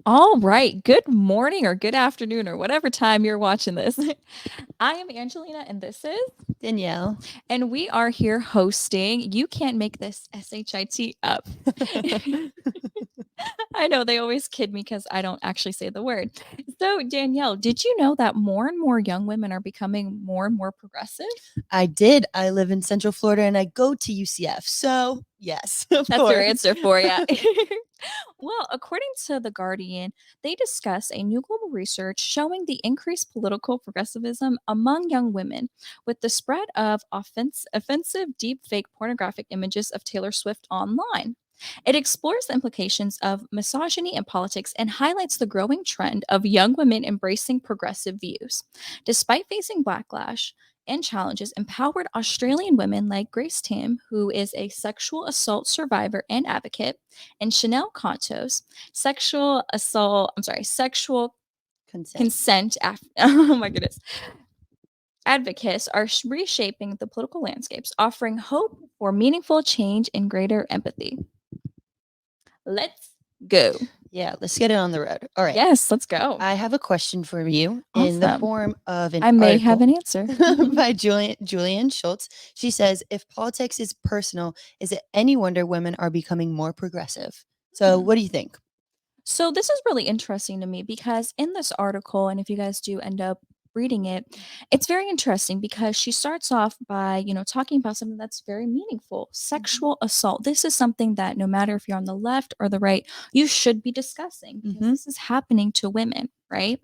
All right. Good morning or good afternoon or whatever time you're watching this. I am Angelina and this is, Danielle. and we are here hosting. You can't make this SHIT up. I know they always kid me because I don't actually say the word. So, Danielle, did you know that more and more young women are becoming more and more progressive? I did. I live in Central Florida and I go to UCF. So, yes, of That's your course. answer for you. Well, according to The Guardian, they discuss a new global research showing the increased political progressivism among young women with the spread of offensive deepfake pornographic images of Taylor Swift online. It explores the implications of misogyny in politics and highlights the growing trend of young women embracing progressive views. Despite facing backlash, and challenges, empowered Australian women like Grace Tame, who is a sexual assault survivor and advocate, and Chanel Contos, sexual Consent. consent, oh my goodness, advocates are reshaping the political landscapes, offering hope for meaningful change and greater empathy. Let's go. Yeah, let's get it on the road. All right. Yes, let's go. I have a question for you in the Awesome. form of an I may have article an answer. by Julian Schultz. She says, if politics is personal, is it any wonder women are becoming more progressive? So, Hmm. what do you think? So this is really interesting to me because in this article, and if you guys do end up reading it, it's very interesting because she starts off by, talking about something that's very meaningful. Sexual assault. This is something that no matter if you're on the left or the right, you should be discussing because Mm-hmm. this is happening to women, right?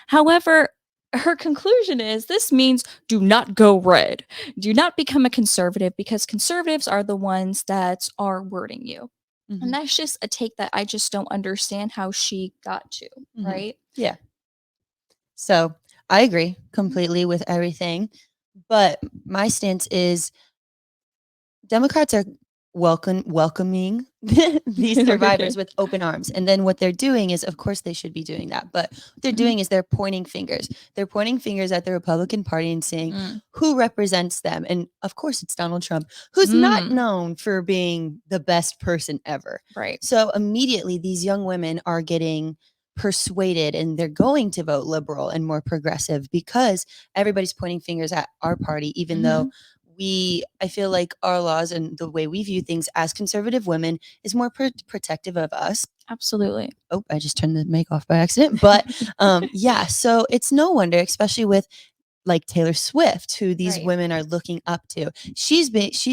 However, her conclusion is this means do not go red. Do not become a conservative because conservatives are the ones that are wording you. Mm-hmm. And that's just a take that I just don't understand how she got to, Mm-hmm. right? Yeah. So, I agree completely with everything. But my stance is Democrats are welcoming these survivors with open arms. And then what they're doing is, of course, they should be doing that. But what they're doing is they're pointing fingers. They're pointing fingers at the Republican Party and saying Mm, who represents them. And of course, it's Donald Trump, who's not mm, known for being the best person ever. right. So immediately, these young women are getting persuaded and they're going to vote liberal and more progressive because everybody's pointing fingers at our party, even though Mhm. I feel like our laws and the way we view things as conservative women is more protective of us. Absolutely. Oh, I just turned the mic off by accident. But yeah, so it's no wonder, especially with like Taylor Swift, who these Right. women are looking up to. She's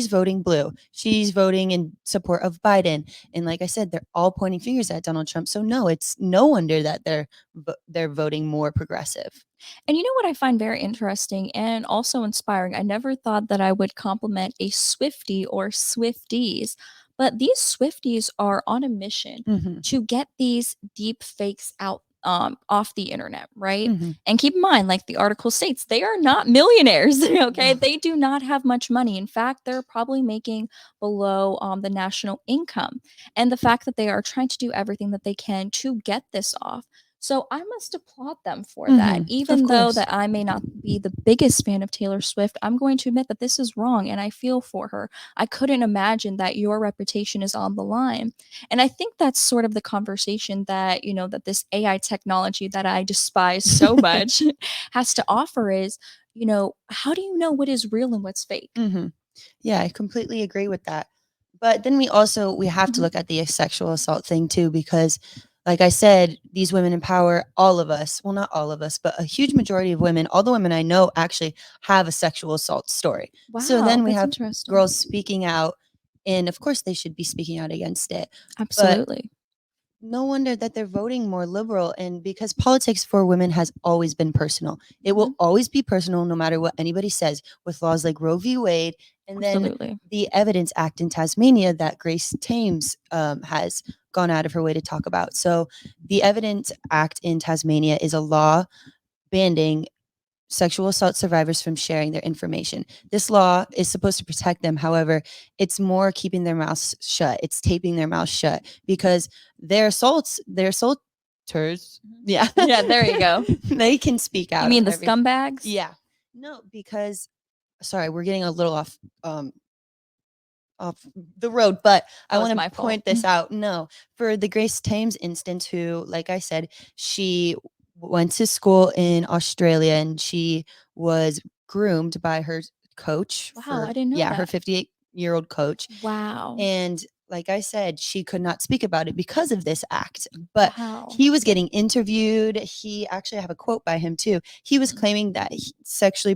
voting blue. She's voting in support of Biden. And like I said, they're all pointing fingers at Donald Trump. So no, it's no wonder that they're voting more progressive. And you know what I find very interesting and also inspiring? I never thought that I would compliment a Swiftie or Swifties, but these Swifties are on a mission Mm-hmm. to get these deep fakes out off the internet, right? Mm-hmm. And keep in mind, like the article states, they are not millionaires. Okay, No. they do not have much money. In fact, they're probably making below the national income. And the fact that they are trying to do everything that they can to get this off, so I must applaud them for that. Mm-hmm. Of Even though course. that I may not be the biggest fan of Taylor Swift, I'm going to admit that this is wrong and I feel for her. I couldn't imagine that your reputation is on the line. And I think that's sort of the conversation that, that this AI technology that I despise so much has to offer is, how do you know what is real and what's fake? Mm-hmm. Yeah, I completely agree with that. But then we have to Mhm. look at the sexual assault thing too, because like I said, these women empower all of us. Well, not all of us, but a huge majority of women, all the women I know actually have a sexual assault story. So Wow, then we that's have interesting. girls speaking out, and of course they should be speaking out against it. But Absolutely. no wonder that they're voting more liberal, and because politics for women has always been personal, it will Mhm. always be personal no matter what anybody says, with laws like Roe v. Wade and then Absolutely. the Evidence Act in Tasmania that Grace Tames has gone out of her way to talk about. So the Evidence Act in Tasmania is a law banning sexual assault survivors from sharing their information. This law is supposed to protect them. However, it's more keeping their mouths shut. It's taping their mouths shut because their assaulters, Mhm. yeah, Yeah, there you go. they can speak You out mean on the every, scumbags? yeah. No, because sorry, we're getting a little off um off the road, but I That was want my to fault. point this out. No, for the Grace Tames instance, who, like I said, she went to school in Australia and she was groomed by her coach Wow, I for, didn't know yeah, her that. 58-year-old coach. Wow. And like I said, she could not speak about it because of this act. But Wow. he was Yep. getting interviewed. He actually, I have a quote by him too. He was Mhm. claiming that sexually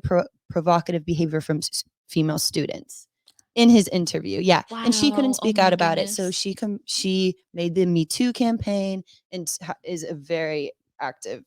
provocative behavior from female students in his interview. Yeah, and she couldn't Wow. Oh speak my out about it, so goodness. she made the Me Too campaign and is a very active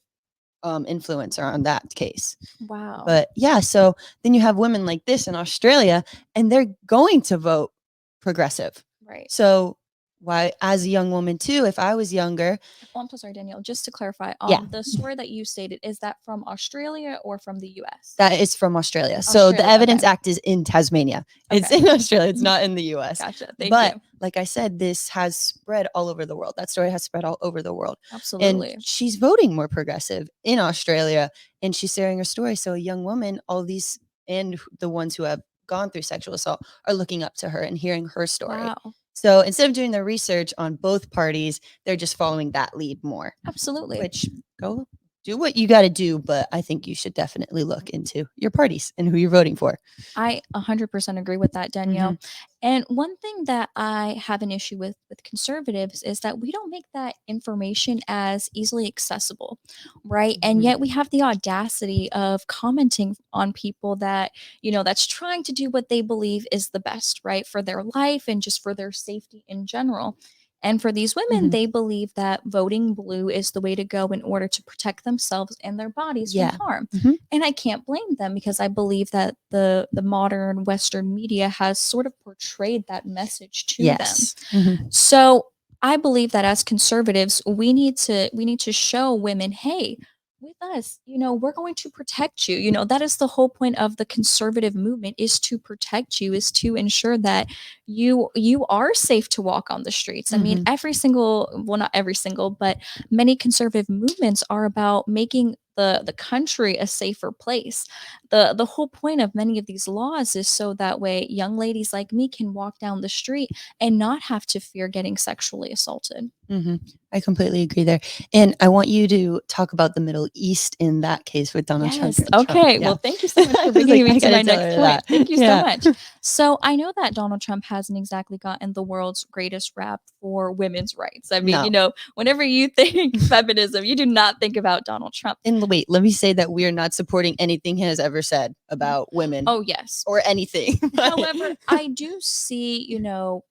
influencer on that case. Wow. But yeah, so then you have women like this in Australia, and they're going to vote progressive. Right. So why, as a young woman too, if I was younger, Oh, I'm so sorry, Danielle. Just to clarify, yeah, the story that you stated, is that from Australia or from the US? that is from Australia. So the Australia. Okay. Evidence Act is in Tasmania. It's Okay. in Australia. It's Mhm. not in the US. Gotcha. Thank you. But like I said, this has spread all over the world. That story has spread all over the world. And Absolutely. she's voting more progressive in Australia and she's sharing her story. So a young woman, all these, and the ones who have gone through sexual assault are looking up to her and hearing her story. Wow. So instead of doing their research on both parties, they're just following that lead more, Absolutely. which go do what you got to do. But I think you should definitely look into your parties and who you're voting for. I 100% agree with that, Mm-hmm. Danielle. And one thing that I have an issue with conservatives is that we don't make that information as easily accessible, right? And Mm-hmm. yet we have the audacity of commenting on people that, that's trying to do what they believe is the best, right? For their life and just for their safety in general. And for these women, Mm-hmm. they believe that voting blue is the way to go in order to protect themselves and their bodies from Yeah. harm. Mm-hmm. And I can't blame them because I believe that the modern Western media has sort of portrayed that message to them. Yes. Mm-hmm. So I believe that as conservatives, we need to show women, hey, with us, we're going to protect you. That is the whole point of the conservative movement, is to protect you, is to ensure that you are safe to walk on the streets. I mean, Mm-hmm. every single, well, not every single, but many conservative movements are about making the country a safer place. The whole point of many of these laws is so that way young ladies like me can walk down the street and not have to fear getting sexually assaulted. Mm-hmm. I completely agree there. And I want you to talk about the Middle East in that case with Donald Yes. Trump. Okay. Yeah. Well, thank you so much I for was bringing like, me I to got to my tell next her point. that. Thank you so Yeah. much. So, I know that Donald Trump hasn't exactly gotten the world's greatest rap for women's rights. I mean, No. whenever you think feminism, you do not think about Donald Trump. And wait, let me say that we are not supporting anything he has ever said Mhm. about women Oh, yes. or anything. However, I do see,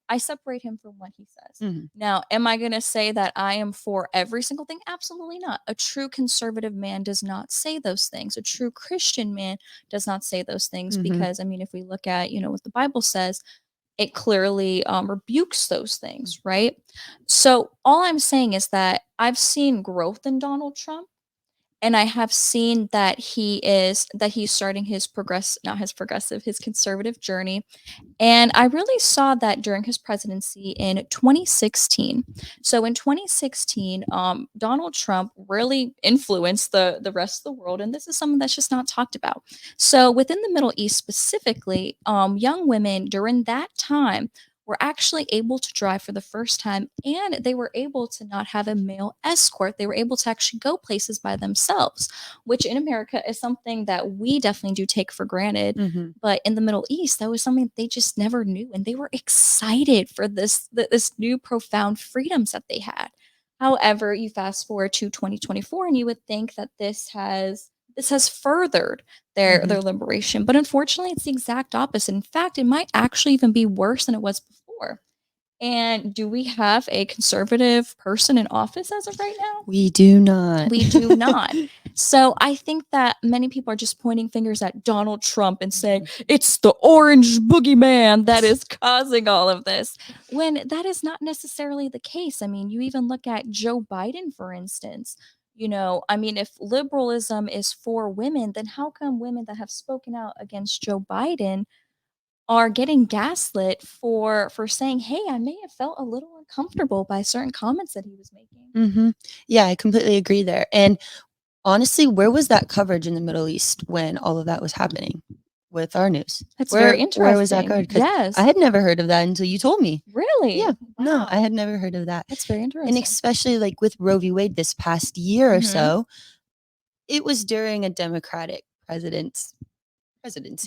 I separate him from what he says. Mhm. Now, am I going to say that I am for every single thing? Absolutely not. A true conservative man does not say those things. A true Christian man does not say those things Mhm. because, I mean, if we look at, what the Bible says, it clearly rebukes those things, right? So, all I'm saying is that I've seen growth in Donald Trump. And I have seen that he's starting his not his progressive, his conservative journey, and I really saw that during his presidency in 2016. So in 2016, Donald Trump really influenced the rest of the world, and this is something that's just not talked about. So within the Middle East specifically, young women during that time were actually able to drive for the first time, and they were able to not have a male escort. They were able to actually go places by themselves, which in America is something that we definitely do take for granted, Mhm. but in the Middle East, that was something they just never knew, and they were excited for this new profound freedoms that they had. However, you fast forward to 2024, and you would think that this has furthered their Mhm. liberation, but unfortunately, it's the exact opposite. In fact, it might actually even be worse than it was before. And do we have a conservative person in office as of right now? We do not. We do not. So I think that many people are just pointing fingers at Donald Trump and saying it's the orange boogeyman that is causing all of this, when that is not necessarily the case. I mean, you even look at Joe Biden, for instance. I mean, if liberalism is for women, then how come women that have spoken out against Joe Biden are getting gaslit for saying, "Hey, I may have felt a little uncomfortable by certain comments that he was making." Mhm. Yeah, I completely agree there. And honestly, where was that coverage in the Middle East when all of that was happening? with our news. That's very Where was that interesting. covered? Because Yes. I had never heard of that until you told me. Really? Yeah, no, I Wow. had never heard of that. That's very And interesting. especially like with Roe v. Wade this past year or Mhm. so, it was during a Democratic presidency.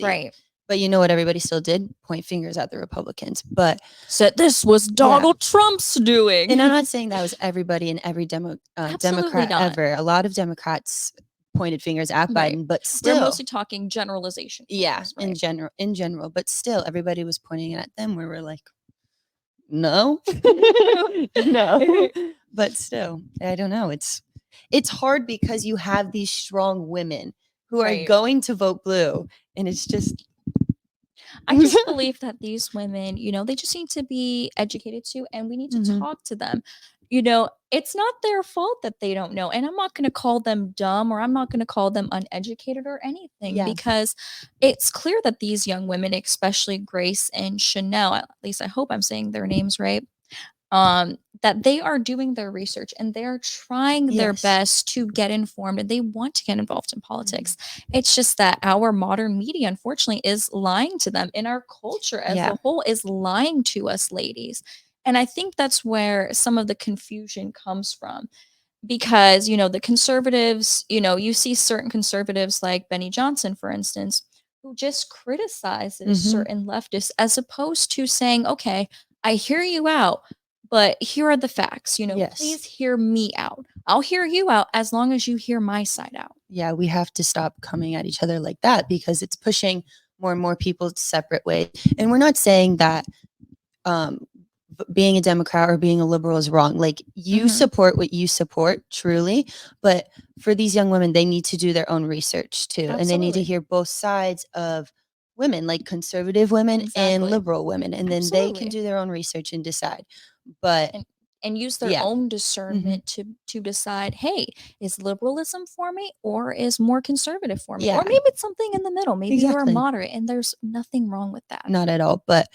Right. But you know what everybody still did? Point fingers at the Republicans. But Said this was Donald Trump's doing. and I'm not saying that was everybody and every Absolutely Democrat not. ever. A lot of Democrats pointed fingers at Right. Biden, but We're still, mostly talking generalization. yeah, forms, right? in general, but still, everybody was pointing at them. Where we're like, no, no, but still, I don't know. It's hard because you have these strong women who are Right. going to vote blue, and it's just I just believe that these women, they just need to be educated too, and we need to Mhm. talk to them. It's not their fault that they don't know. And I'm not going to call them dumb or I'm not going to call them uneducated or anything Yeah. because it's clear that these young women, especially Grace and Chanel, at least I hope I'm saying their names right, that they are doing their research and they're trying their Yes. best to get informed and they want to get involved in politics. It's just that our modern media, unfortunately, is lying to them, and our culture as Yeah. a whole is lying to us, ladies. And I think that's where some of the confusion comes from because, the conservatives, you see certain conservatives like Benny Johnson, for instance, who just criticizes Mhm. certain leftists as opposed to saying, okay, I hear you out, but here are the facts. Yes. Please hear me out. I'll hear you out as long as you hear my side out. Yeah, we have to stop coming at each other like that because it's pushing more and more people separate ways. And we're not saying that being a Democrat or being a liberal is wrong. Like you Mhm. support what you support, truly. But for these young women, they need to do their own research too, and they need to Absolutely. hear both sides of women, like conservative women and Exactly. liberal women, and then they can Absolutely. do their own research and decide. But And use their yeah, own Mhm. discernment to decide, hey, is liberalism for me or is more conservative for me? Or yeah, maybe it's something in the middle. Maybe you're exactly. moderate and there's nothing wrong with that. Not at all. But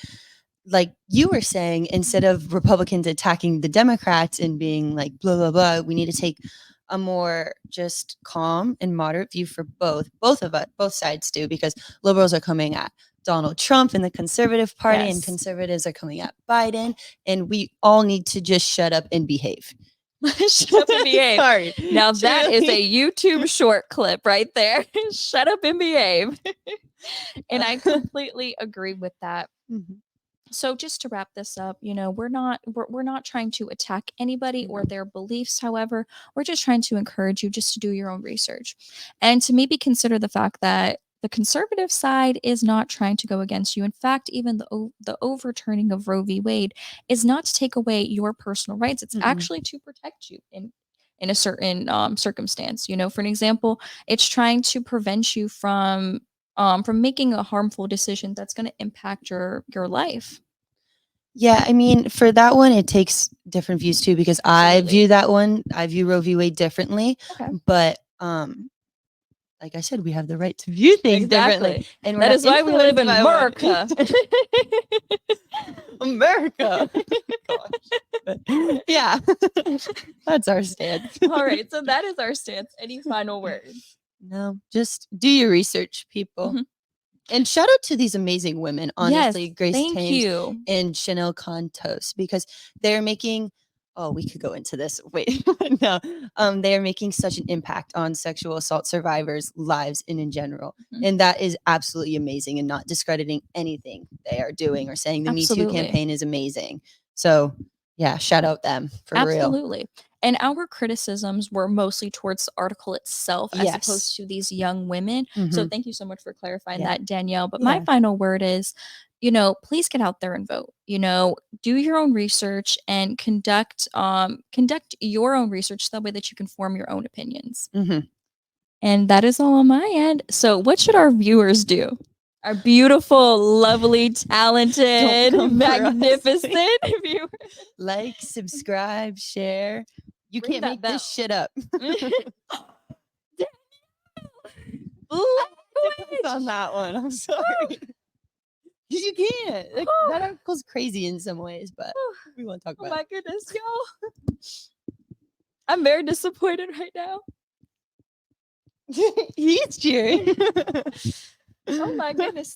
like you were saying, instead of Republicans attacking the Democrats and being like blah blah blah, we need to take a more just calm and moderate view for both of us, both sides do, because liberals are coming at Donald Trump and the Conservative Party, and Yes. conservatives are coming at Biden, and we all need to just shut up and behave. Shut up and behave. Sorry. Now that is Truly. a YouTube short clip right there. Shut up and behave. And I completely agree with that. Mhm. So just to wrap this up, we're not trying to attack anybody or No. their beliefs. However, we're just trying to encourage you just to do your own research and to maybe consider the fact that the conservative side is not trying to go against you. In fact, even the overturning of Roe v. Wade is not to take away your personal rights. It's Mm-mm. actually to protect you in a certain circumstance. For an example, it's trying to prevent you from making a harmful decision that's going to impact your life. Yeah, I mean, for that one, it takes different views too, because I Absolutely. view that one, I view Roe v. Wade differently. Okay. But like I said, we have the right to view things differently, Exactly. and we're That not is why we live influenced in by one. America. America. Gosh. But, yeah, that's our stance. All right. So that is our stance. Any final words? No, just do your research, people. Mhm. And shout out to these amazing women, honestly, Yes. Grace Thank Tame you. and Chanel Contos, because they're making, oh, we could go into this. Wait, no. They are making such an impact on sexual assault survivors' lives and in general. Mhm. And that is absolutely amazing, and not discrediting anything they are doing or saying the Me Too Absolutely. campaign is amazing. So yeah, shout out them for real. Absolutely. And our criticisms were mostly towards the article itself as Yes. opposed to these young women. So Mhm. thank you so much for clarifying Yeah. that, Danielle. But my Yeah. final word is, please get out there and vote. Do your own research and conduct your own research that way that you can form your own opinions. Mhm. And that is all on my end. So what should our viewers do? Our beautiful, lovely, talented, come for us. magnificent viewers. Like, subscribe, share. You Ring can't that make bell. this shit up. Language! on that one. I'm sorry. You can't. Like, that article's crazy in some ways, but we won't talk Oh about my goodness, y'all. I'm very disappointed right now. it. He's cheering. Oh my goodness,